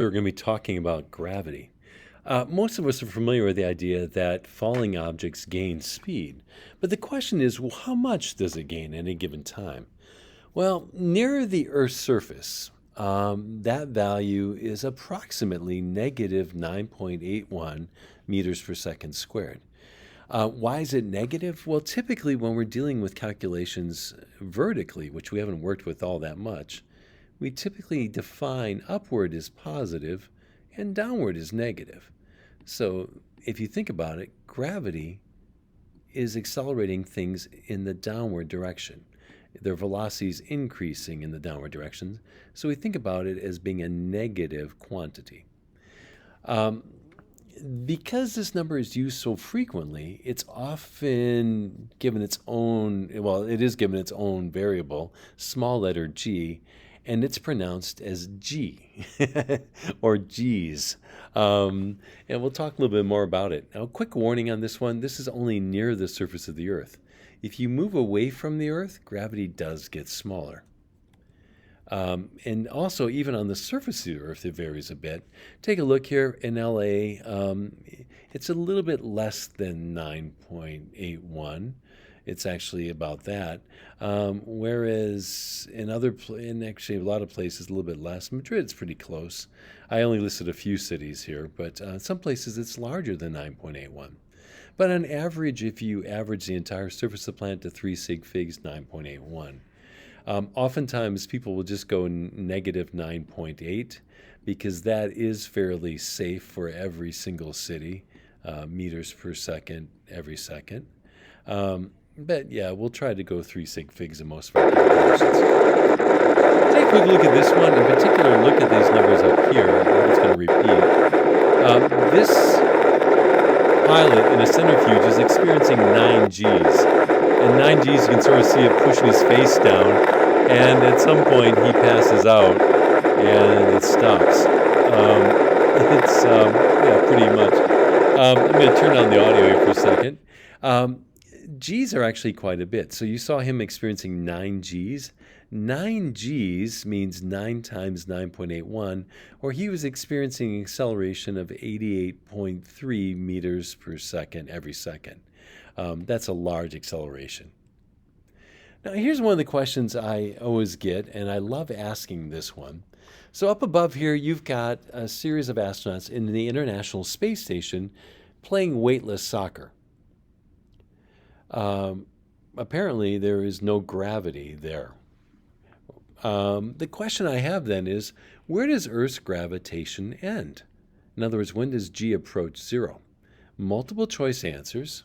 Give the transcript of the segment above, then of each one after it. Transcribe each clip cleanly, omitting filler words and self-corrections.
We're going to be talking about gravity. Most of us are familiar with the idea that falling objects gain speed, but the question is, well, how much does it gain at any given time? Well, near the Earth's surface, that value is approximately negative 9.81 meters per second squared. Why is it negative? Well, typically when we're dealing with calculations vertically, which we haven't worked with all that much, we typically define upward as positive and downward as negative. So if you think about it, gravity is accelerating things in the downward direction. Their velocity is increasing in the downward direction. So we think about it as being a negative quantity. Because this number is used so frequently, it's often given its own, well, it is given its own variable, small letter g, and it's pronounced as G or G's. And we'll talk a little bit more about it. Now, a quick warning on this one, this is only near the surface of the Earth. If you move away from the Earth, gravity does get smaller. And also, even on the surface of the Earth, it varies a bit. Take a look here in LA. It's a little bit less than 9.81. It's actually about that. Whereas in actually a lot of places, a little bit less. Madrid's pretty close. I only listed a few cities here, but some places it's larger than 9.81. But on average, if you average the entire surface of the planet to 3 sig figs, 9.81. Oftentimes, people will just go negative 9.8 because that is fairly safe for every single city, meters per second every second. But yeah, we'll try to go 3 sig figs in most of our calculations. Take a quick look at this one. In particular, look at these numbers up here. I'm just going to repeat. This pilot in a centrifuge is experiencing 9 Gs. And 9 Gs, you can sort of see it pushing his face down. And at some point, he passes out and it stops. Yeah, pretty much. I'm going to turn on the audio here for a second. G's are actually quite a bit. So you saw him experiencing 9 G's. 9 G's means 9 times 9.81, or he was experiencing an acceleration of 88.3 meters per second every second. That's a large acceleration. Now, here's one of the questions I always get, and I love asking this one. So up above here, you've got a series of astronauts in the International Space Station playing weightless soccer. Apparently, there is no gravity there. The question I have then is, where does Earth's gravitation end? In other words, when does G approach zero? Multiple choice answers.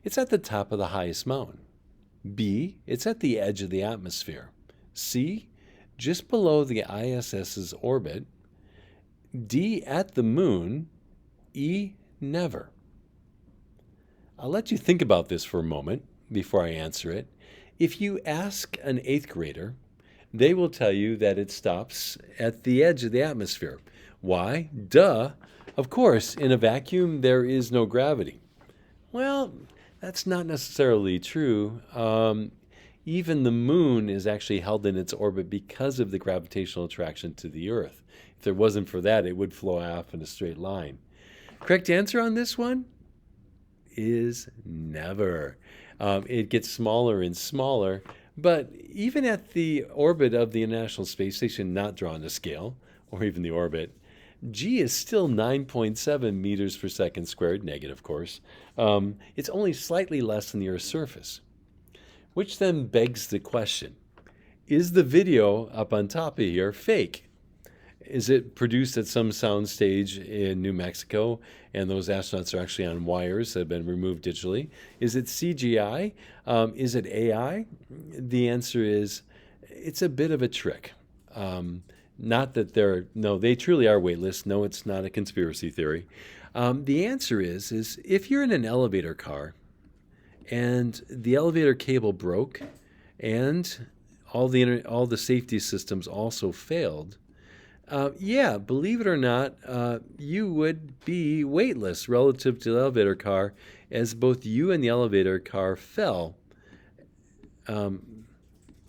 It's at the top of the highest mountain. B, it's at the edge of the atmosphere. C, just below the ISS's orbit. D, at the moon. E, never. I'll let you think about this for a moment before I answer it. If you ask an 8th grader, they will tell you that it stops at the edge of the atmosphere. Why? Duh. Of course, in a vacuum, there is no gravity. Well, that's not necessarily true. Even the moon is actually held in its orbit because of the gravitational attraction to the Earth. If there wasn't for that, it would flow off in a straight line. Correct answer on this one is never. It gets smaller and smaller, but even at the orbit of the International Space Station, not drawn to scale, or even the orbit, G is still 9.7 meters per second squared, negative, of course. It's only slightly less than the Earth's surface, which then begs the question, is the video up on top of here fake? Is it produced at some soundstage in New Mexico, and those astronauts are actually on wires that have been removed digitally? Is it CGI? Is it AI? The answer is it's a bit of a trick. Not that they truly are weightless. No, it's not a conspiracy theory. The answer is if you're in an elevator car and the elevator cable broke and all the safety systems also failed, yeah, believe it or not, you would be weightless relative to the elevator car, as both you and the elevator car fell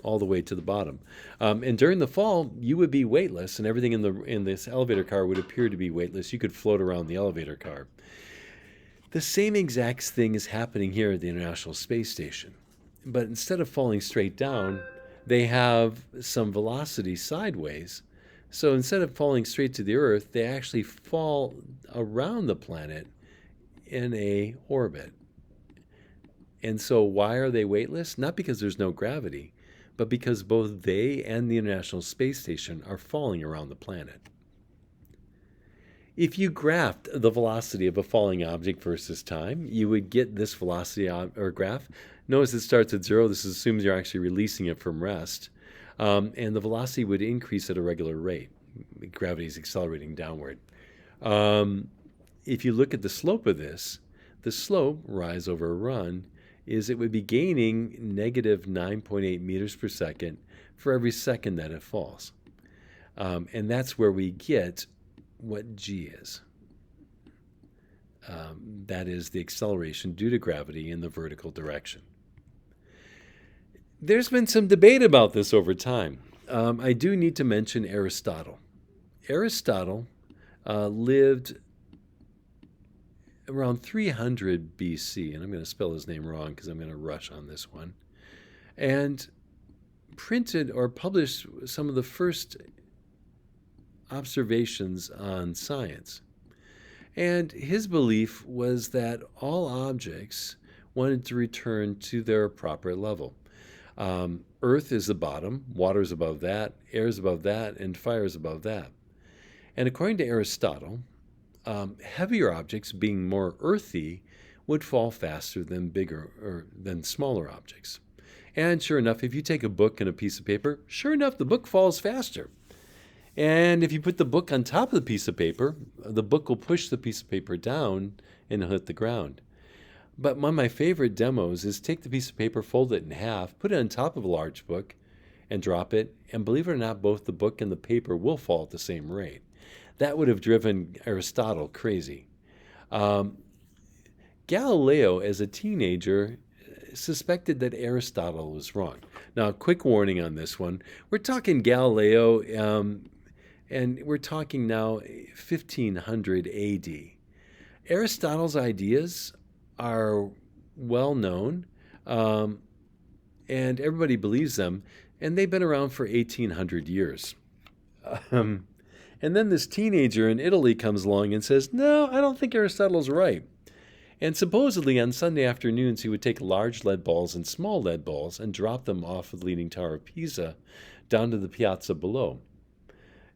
all the way to the bottom. And during the fall, you would be weightless, and everything in this elevator car would appear to be weightless. You could float around the elevator car. The same exact thing is happening here at the International Space Station. But instead of falling straight down, they have some velocity sideways. So instead of falling straight to the Earth, they actually fall around the planet in a orbit. And so why are they weightless? Not because there's no gravity, but because both they and the International Space Station are falling around the planet. If you graphed the velocity of a falling object versus time, you would get this velocity or graph. Notice it starts at 0. This assumes you're actually releasing it from rest. And the velocity would increase at a regular rate. Gravity is accelerating downward. If you look at the slope of this, the slope, rise over run, is it would be gaining negative 9.8 meters per second for every second that it falls. And that's where we get what g is. That is the acceleration due to gravity in the vertical direction. There's been some debate about this over time. I do need to mention Aristotle. Aristotle lived around 300 BC, and I'm going to spell his name wrong because I'm going to rush on this one, and printed or published some of the first observations on science. And his belief was that all objects wanted to return to their proper level. Earth is the bottom, water is above that, air is above that, and fire is above that. And according to Aristotle, heavier objects, being more earthy, would fall faster than bigger or than smaller objects. And sure enough, if you take a book and a piece of paper, sure enough, the book falls faster. And if you put the book on top of the piece of paper, the book will push the piece of paper down and hit the ground. But one of my favorite demos is take the piece of paper, fold it in half, put it on top of a large book, and drop it. And believe it or not, both the book and the paper will fall at the same rate. That would have driven Aristotle crazy. Galileo, as a teenager, suspected that Aristotle was wrong. Now, quick warning on this one. We're talking Galileo, and we're talking now 1500 AD. Aristotle's ideas are well known, and everybody believes them, and they've been around for 1800 years. And then this teenager in Italy comes along and says, no, I don't think Aristotle's right. And supposedly on Sunday afternoons, he would take large lead balls and small lead balls and drop them off the Leaning Tower of Pisa down to the piazza below.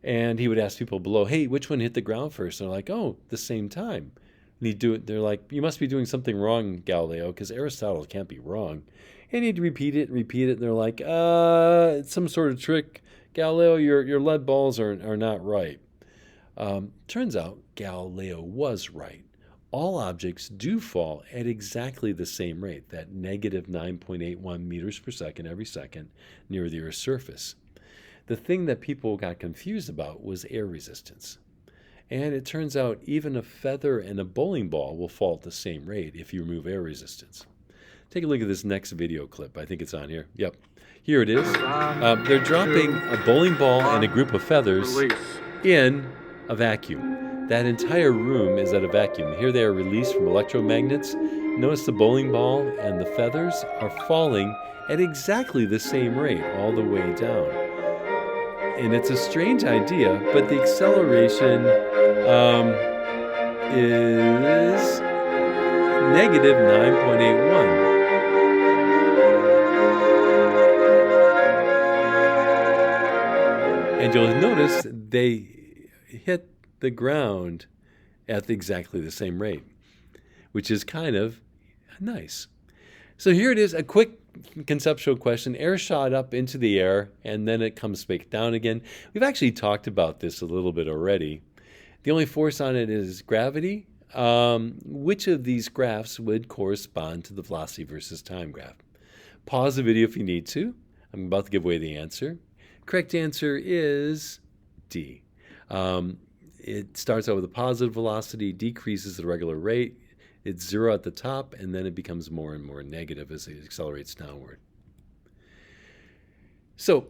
And he would ask people below, hey, which one hit the ground first? And they're like, oh, the same time. And they're like, you must be doing something wrong, Galileo, because Aristotle can't be wrong. And he'd repeat it. And they're like, it's some sort of trick. Galileo, your lead balls are not right. Turns out Galileo was right. All objects do fall at exactly the same rate, that negative 9.81 meters per second every second near the Earth's surface. The thing that people got confused about was air resistance. And it turns out even a feather and a bowling ball will fall at the same rate if you remove air resistance. Take a look at this next video clip. I think it's on here. Yep. Here it is. They're dropping a bowling ball and a group of feathers in a vacuum. That entire room is at a vacuum. Here they are released from electromagnets. Notice the bowling ball and the feathers are falling at exactly the same rate all the way down. And it's a strange idea, but the acceleration is negative 9.81. And you'll notice they hit the ground at exactly the same rate, which is kind of nice. So here it is, a quick conceptual question. Air shot up into the air, and then it comes back down again. We've actually talked about this a little bit already. The only force on it is gravity. Which of these graphs would correspond to the velocity versus time graph? Pause the video if you need to. I'm about to give away the answer. Correct answer is D. It starts out with a positive velocity, decreases at a regular rate. It's 0 at the top, and then it becomes more and more negative as it accelerates downward. So,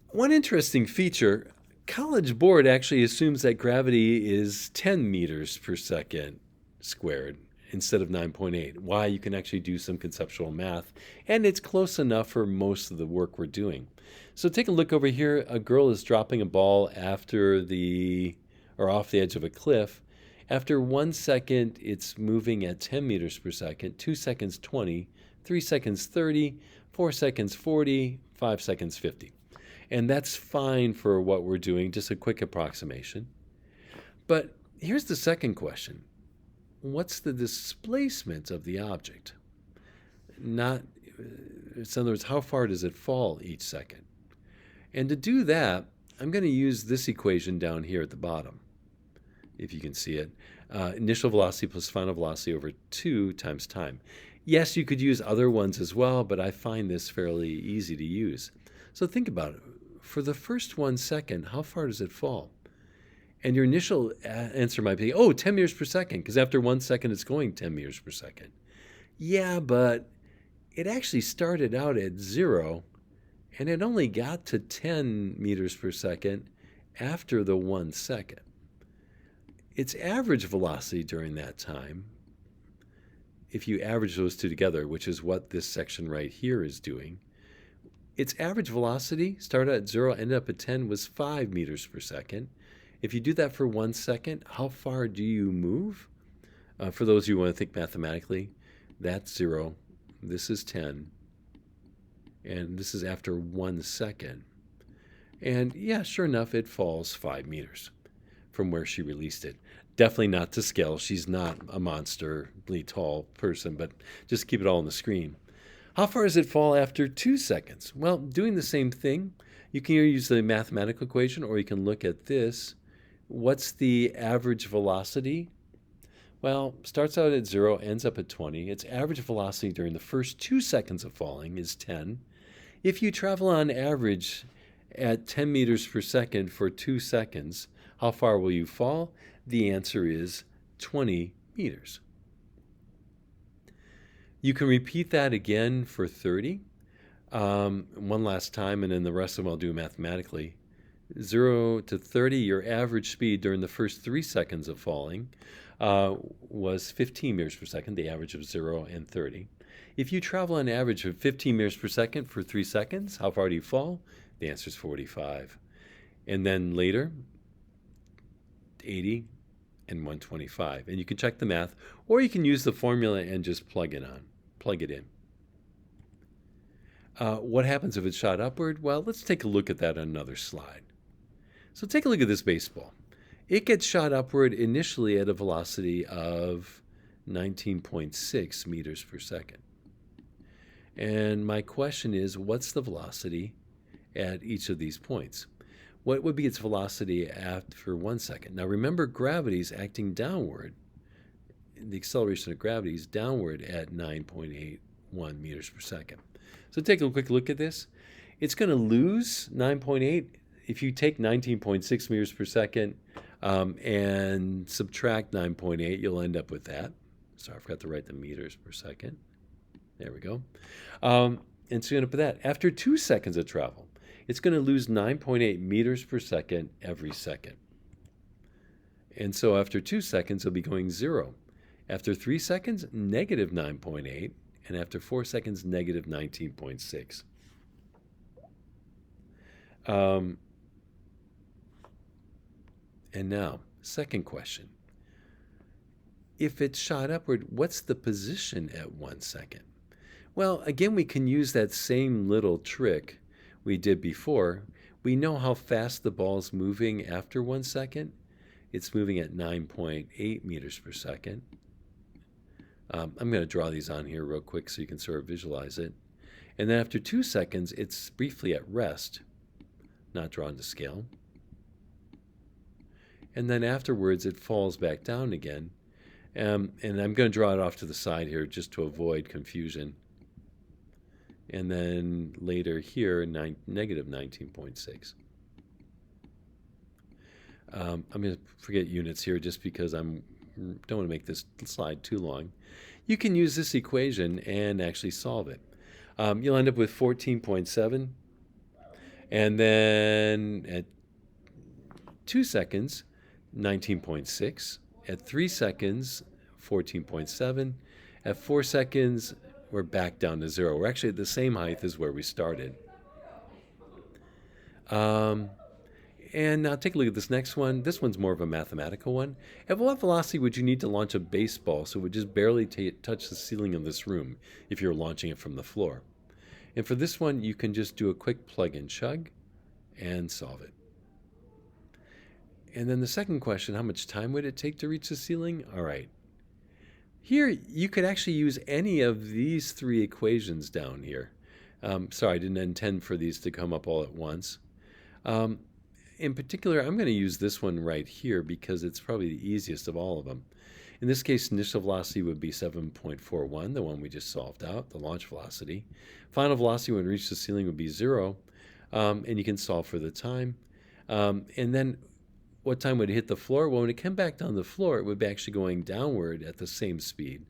one interesting feature, College Board actually assumes that gravity is 10 meters per second squared instead of 9.8. Why? You can actually do some conceptual math, and it's close enough for most of the work we're doing. So take a look over here. A girl is dropping a ball off the edge of a cliff. After 1 second, it's moving at 10 meters per second, 2 seconds 20, 3 seconds 30, 4 seconds 40, 5 seconds 50. And that's fine for what we're doing, just a quick approximation. But here's the second question. What's the displacement of the object? In other words, how far does it fall each second? And to do that, I'm going to use this equation down here at the bottom, if you can see it. Initial velocity plus final velocity over 2 times time. Yes, you could use other ones as well, but I find this fairly easy to use. So think about it. For the first 1 second, how far does it fall? And your initial answer might be, 10 meters per second, because after 1 second, it's going 10 meters per second. Yeah, but it actually started out at 0, and it only got to 10 meters per second after the 1 second. Its average velocity during that time, if you average those two together, which is what this section right here is doing, its average velocity started at 0, ended up at 10, was 5 meters per second. If you do that for 1 second, how far do you move? For those of you who want to think mathematically, that's 0, this is 10, and this is after 1 second. And yeah, sure enough, it falls 5 meters from where she released it. Definitely not to scale. She's not a monsterly tall person, but just keep it all on the screen. How far does it fall after 2 seconds? Well, doing the same thing, you can either use the mathematical equation or you can look at this. What's the average velocity? Well, starts out at 0, ends up at 20. Its average velocity during the first 2 seconds of falling is 10. If you travel on average at 10 meters per second for 2 seconds, how far will you fall? The answer is 20 meters. You can repeat that again for 30. One last time, and then the rest of them I'll do mathematically. 0 to 30, your average speed during the first 3 seconds of falling was 15 meters per second, the average of 0 and 30. If you travel on average of 15 meters per second for 3 seconds, how far do you fall? The answer is 45. And then later, 80 and 125. And you can check the math, or you can use the formula and just plug it in. What happens if it's shot upward? Well, let's take a look at that on another slide. So take a look at this baseball. It gets shot upward initially at a velocity of 19.6 meters per second. And my question is, what's the velocity at each of these points? What would be its velocity after 1 second? Now remember, gravity is acting downward. The acceleration of gravity is downward at 9.81 meters per second. So take a quick look at this. It's going to lose 9.8. If you take 19.6 meters per second and subtract 9.8, you'll end up with that. Sorry, I forgot to write the meters per second. There we go. And so you end up with that. After 2 seconds of travel, it's going to lose 9.8 meters per second every second. And so after 2 seconds, it'll be going 0. After 3 seconds, negative 9.8. And after 4 seconds, negative 19.6. And now, second question. If it's shot upward, what's the position at 1 second? Well, again, we can use that same little trick we did before. We know how fast the ball's moving after 1 second. It's moving at 9.8 meters per second. I'm going to draw these on here real quick so you can sort of visualize it. And then after 2 seconds, it's briefly at rest, not drawn to scale. And then afterwards, it falls back down again. And I'm going to draw it off to the side here just to avoid confusion. And then later here, negative 19.6. I'm going to forget units here just because I don't want to make this slide too long. You can use this equation and actually solve it. You'll end up with 14.7. And then at 2 seconds, 19.6. At 3 seconds, 14.7. At 4 seconds, we're back down to 0. We're actually at the same height as where we started. And now take a look at this next one. This one's more of a mathematical one. At what velocity would you need to launch a baseball so it would just barely touch the ceiling of this room if you're launching it from the floor? And for this one, you can just do a quick plug and chug and solve it. And then the second question, how much time would it take to reach the ceiling? All right. Here, you could actually use any of these three equations down here. Sorry, I didn't intend for these to come up all at once. In particular, I'm going to use this one right here because it's probably the easiest of all of them. In this case, initial velocity would be 7.41, the one we just solved out, the launch velocity. Final velocity when it reaches the ceiling would be 0, and you can solve for the time. And then what time would it hit the floor? Well, when it came back down the floor, it would be actually going downward at the same speed,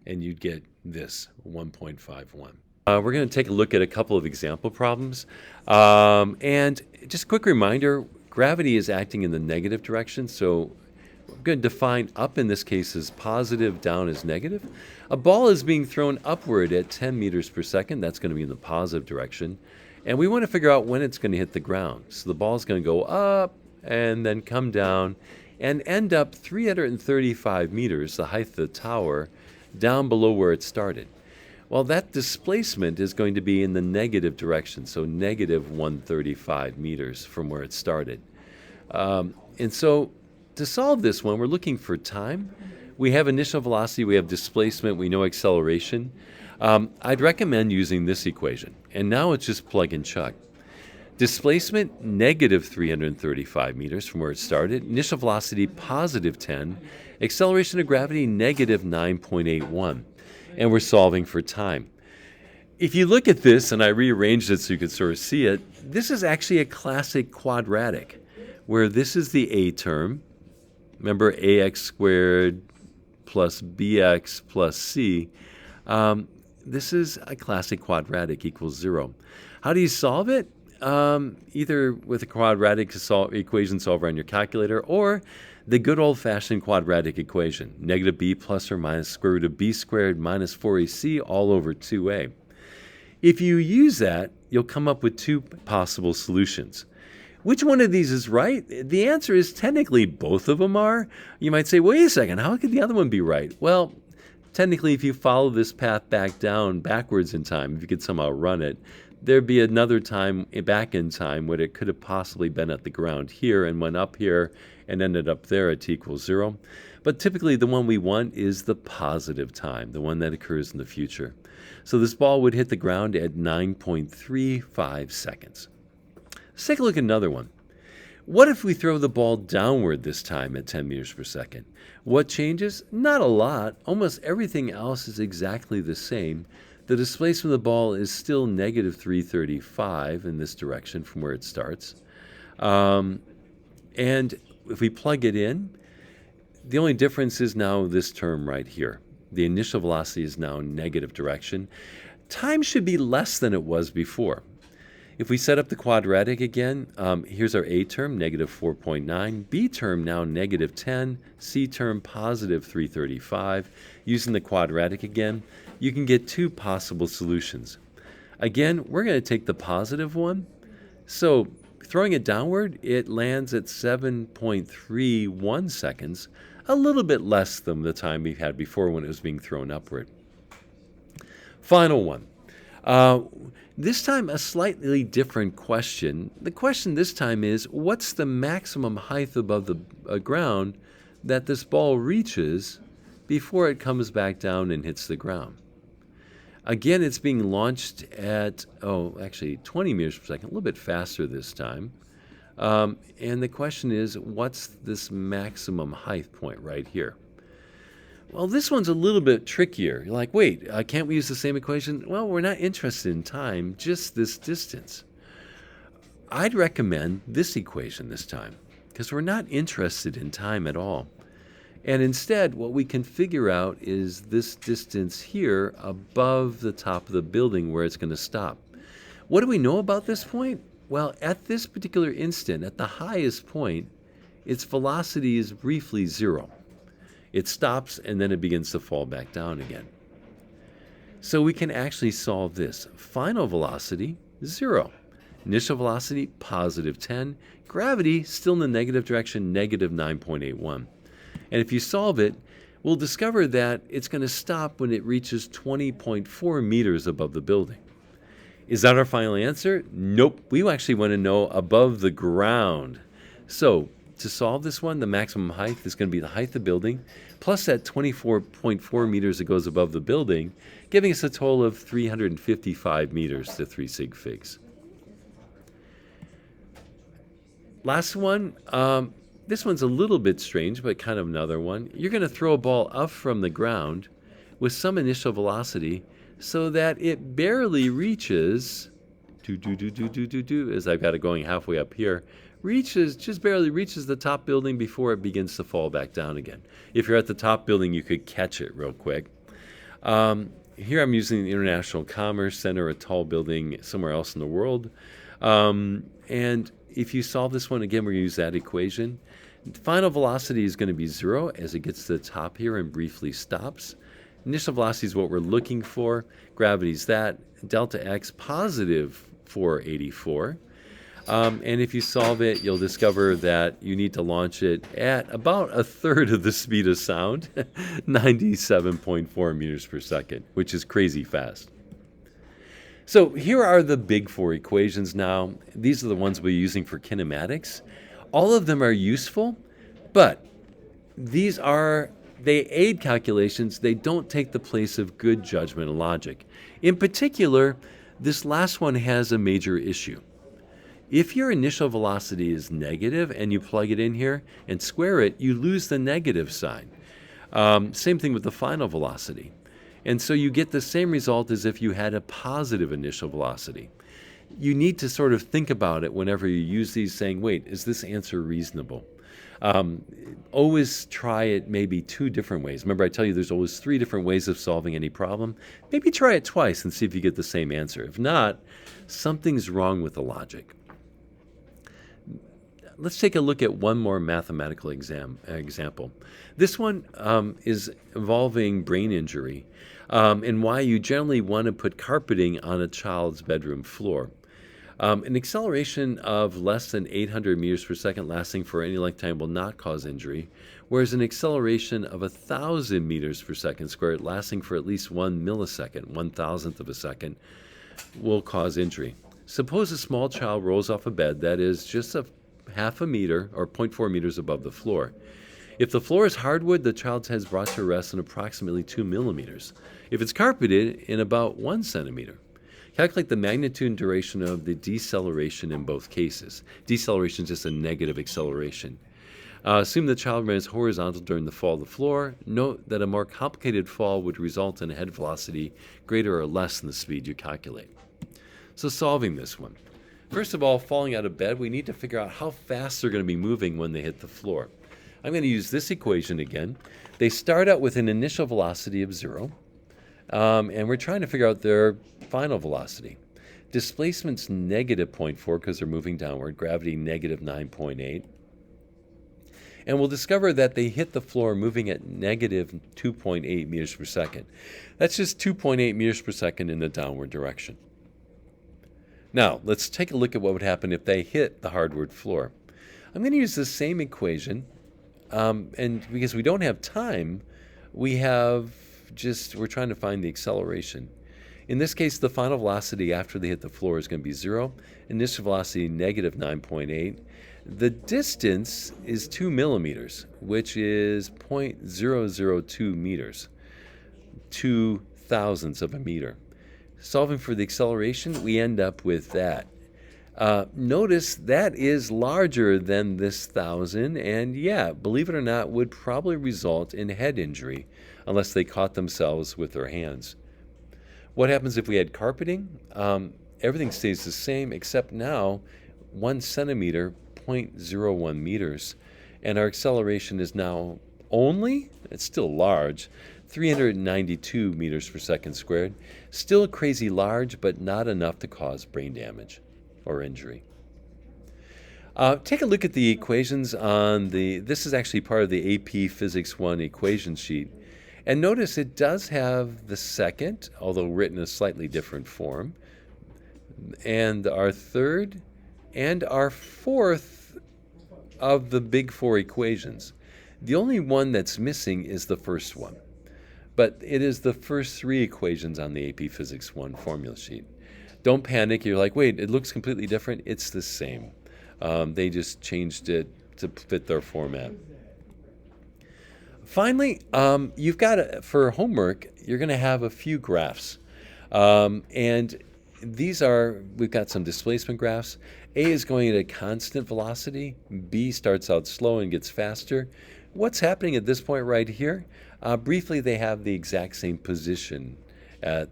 and you'd get this, 1.51. We're going to take a look at a couple of example problems. And just a quick reminder, gravity is acting in the negative direction, so we're going to define up in this case as positive, down as negative. A ball is being thrown upward at 10 meters per second. That's going to be in the positive direction. And we want to figure out when it's going to hit the ground. So the ball is going to go up and then come down and end up 335 meters, the height of the tower, down below where it started. Well, that displacement is going to be in the negative direction, so negative 135 meters from where it started. And so to solve this one, we're looking for time. We have initial velocity, we have displacement, we know acceleration. I'd recommend using this equation. And now it's just plug and chug. Displacement, negative 335 meters from where it started. Initial velocity, positive 10. Acceleration of gravity, negative 9.81. And we're solving for time. If you look at this, and I rearranged it so you could sort of see it, this is actually a classic quadratic, where this is the a term. Remember, ax squared plus bx plus c. This is a classic quadratic equals 0. How do you solve it? Either with a quadratic equation solver on your calculator or the good old-fashioned quadratic equation, negative b plus or minus square root of b squared minus 4ac all over 2a. If you use that, you'll come up with two possible solutions. Which one of these is right? The answer is technically both of them are. You might say, wait a second, how could the other one be right? Well, technically, if you follow this path backwards in time, if you could somehow run it, there'd be another time back in time when it could have possibly been at the ground here and went up here and ended up there at t equals 0. But typically the one we want is the positive time, the one that occurs in the future. So this ball would hit the ground at 9.35 seconds. Let's take a look at another one. What if we throw the ball downward this time at 10 meters per second? What changes? Not a lot. Almost everything else is exactly the same. The displacement of the ball is still negative 335 in this direction from where it starts. And if we plug it in, the only difference is now this term right here. The initial velocity is now negative direction. Time should be less than it was before. If we set up the quadratic again, here's our A term, negative 4.9, B term now negative 10, C term positive 335. Using the quadratic again, you can get two possible solutions. Again, we're going to take the positive one. So throwing it downward, it lands at 7.31 seconds, a little bit less than the time we had before when it was being thrown upward. Final one. This time a slightly different question. The question this time is, what's the maximum height above the ground that this ball reaches before it comes back down and hits the ground? Again, it's being launched at, 20 meters per second, a little bit faster this time. And the question is, what's this maximum height point right here? Well, this one's a little bit trickier. You're like, wait, can't we use the same equation? Well, we're not interested in time, just this distance. I'd recommend this equation this time, because we're not interested in time at all. And instead, what we can figure out is this distance here above the top of the building where it's going to stop. What do we know about this point? Well, at this particular instant, at the highest point, its velocity is briefly zero. It stops and then it begins to fall back down again. So we can actually solve this. Final velocity, 0. Initial velocity, positive 10. Gravity, still in the negative direction, negative 9.81. And if you solve it, we'll discover that it's going to stop when it reaches 20.4 meters above the building. Is that our final answer? Nope. We actually want to know above the ground. So to solve this one, the maximum height is going to be the height of the building, plus that 24.4 meters that goes above the building, giving us a total of 355 meters to 3 sig figs. Last one, this one's a little bit strange, but kind of another one. You're going to throw a ball up from the ground with some initial velocity so that it barely reaches, as I've got it going halfway up here, just barely reaches the top building before it begins to fall back down again. If you're at the top building, you could catch it real quick. Here I'm using the International Commerce Center, a tall building somewhere else in the world. And if you solve this one, again, we're going to use that equation. Final velocity is going to be 0 as it gets to the top here and briefly stops. Initial velocity is what we're looking for. Gravity is that. Delta x positive 484. And if you solve it, you'll discover that you need to launch it at about a third of the speed of sound, 97.4 meters per second, which is crazy fast. So here are the big 4 equations now. These are the ones we're using for kinematics. All of them are useful, but they aid calculations. They don't take the place of good judgment and logic. In particular, this last one has a major issue. If your initial velocity is negative and you plug it in here and square it, you lose the negative sign. Same thing with the final velocity. And so you get the same result as if you had a positive initial velocity. You need to sort of think about it whenever you use these, saying, wait, is this answer reasonable? Always try it maybe 2 different ways. Remember, I tell you there's always 3 different ways of solving any problem. Maybe try it twice and see if you get the same answer. If not, something's wrong with the logic. Let's take a look at one more mathematical example. This one is involving brain injury and why you generally want to put carpeting on a child's bedroom floor. An acceleration of less than 800 meters per second lasting for any length of time will not cause injury, whereas an acceleration of 1,000 meters per second squared lasting for at least 1 millisecond, 1,000th of a second, will cause injury. Suppose a small child rolls off a bed that is just a half a meter or 0.4 meters above the floor. If the floor is hardwood, the child's head is brought to rest in approximately 2 millimeters. If it's carpeted, in about 1 centimeter. Calculate the magnitude and duration of the deceleration in both cases. Deceleration is just a negative acceleration. Assume the child remains horizontal during the fall to the floor. Note that a more complicated fall would result in a head velocity greater or less than the speed you calculate. So solving this one. First of all, falling out of bed, we need to figure out how fast they're going to be moving when they hit the floor. I'm going to use this equation again. They start out with an initial velocity of 0, and we're trying to figure out their final velocity. Displacement's negative 0.4 because they're moving downward, gravity negative 9.8. And we'll discover that they hit the floor moving at negative 2.8 meters per second. That's just 2.8 meters per second in the downward direction. Now, let's take a look at what would happen if they hit the hardwood floor. I'm going to use the same equation, and because we don't have time, we're trying to find the acceleration. In this case, the final velocity after they hit the floor is going to be 0. Initial velocity, negative 9.8. The distance is 2 millimeters, which is 0.002 meters, 2 thousandths of a meter. Solving for the acceleration, we end up with that. Notice that is larger than this 1,000, and yeah, believe it or not, would probably result in head injury unless they caught themselves with their hands. What happens if we had carpeting? Everything stays the same, except now 1 centimeter, 0.01 meters, and our acceleration is now it's still large, 392 meters per second squared. Still crazy large, but not enough to cause brain damage or injury. Take a look at the equations on this is actually part of the AP Physics 1 equation sheet. And notice it does have the second, although written in a slightly different form, and our third and our fourth of the big four equations. The only one that's missing is the first one. But it is the first three equations on the AP Physics 1 formula sheet. Don't panic. You're like, wait, it looks completely different. It's the same. They just changed it to fit their format. Finally, you've got, for homework, you're going to have a few graphs. And we've got some displacement graphs. A is going at a constant velocity. B starts out slow and gets faster. What's happening at this point right here? Briefly, they have the exact same position at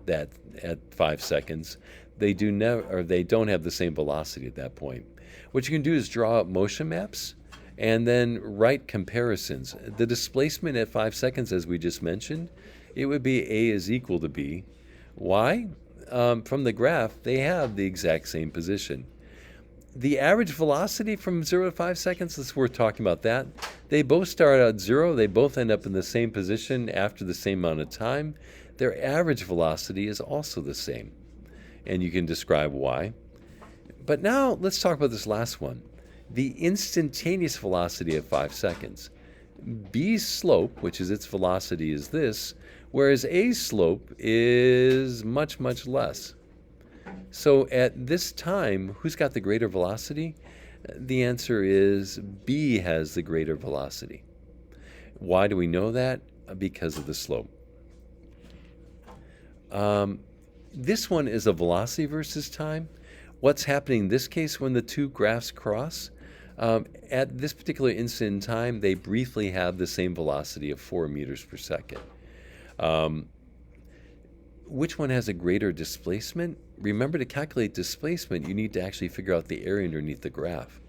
5 seconds. They don't have the same velocity at that point. What you can do is draw up motion maps and then write comparisons. The displacement at 5 seconds, as we just mentioned, it would be A is equal to B. Why? From the graph, they have the exact same position. The average velocity from 0 to 5 seconds, it's worth talking about that. They both start out 0. They both end up in the same position after the same amount of time. Their average velocity is also the same. And you can describe why. But now let's talk about this last one. The instantaneous velocity at 5 seconds. B's slope, which is its velocity, is this, whereas A's slope is much, much less. So at this time, who's got the greater velocity? The answer is B has the greater velocity. Why do we know that? Because of the slope. This one is a velocity versus time. What's happening in this case when the two graphs cross? At this particular instant in time, they briefly have the same velocity of 4 meters per second. Which one has a greater displacement? Remember, to calculate displacement, you need to actually figure out the area underneath the graph.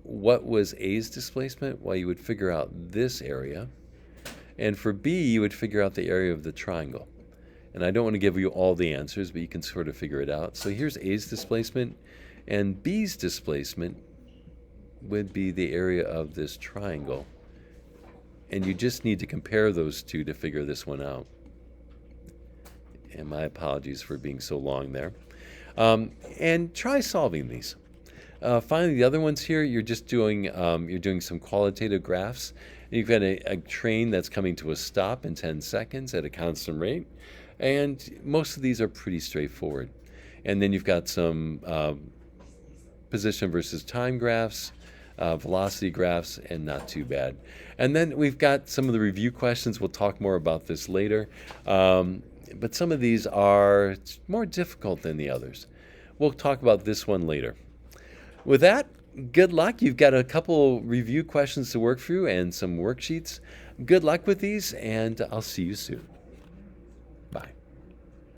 What was A's displacement? Well, you would figure out this area. And for B, you would figure out the area of the triangle. And I don't want to give you all the answers, but you can sort of figure it out. So here's A's displacement, and B's displacement would be the area of this triangle. And you just need to compare those two to figure this one out. And my apologies for being so long there. And try solving these. Finally, the other ones here, you're doing some qualitative graphs. You've got a train that's coming to a stop in 10 seconds at a constant rate. And most of these are pretty straightforward. And then you've got some position versus time graphs, velocity graphs, and not too bad. And then we've got some of the review questions. We'll talk more about this later. But some of these are more difficult than the others. We'll talk about this one later. With that, good luck. You've got a couple review questions to work through and some worksheets. Good luck with these, and I'll see you soon.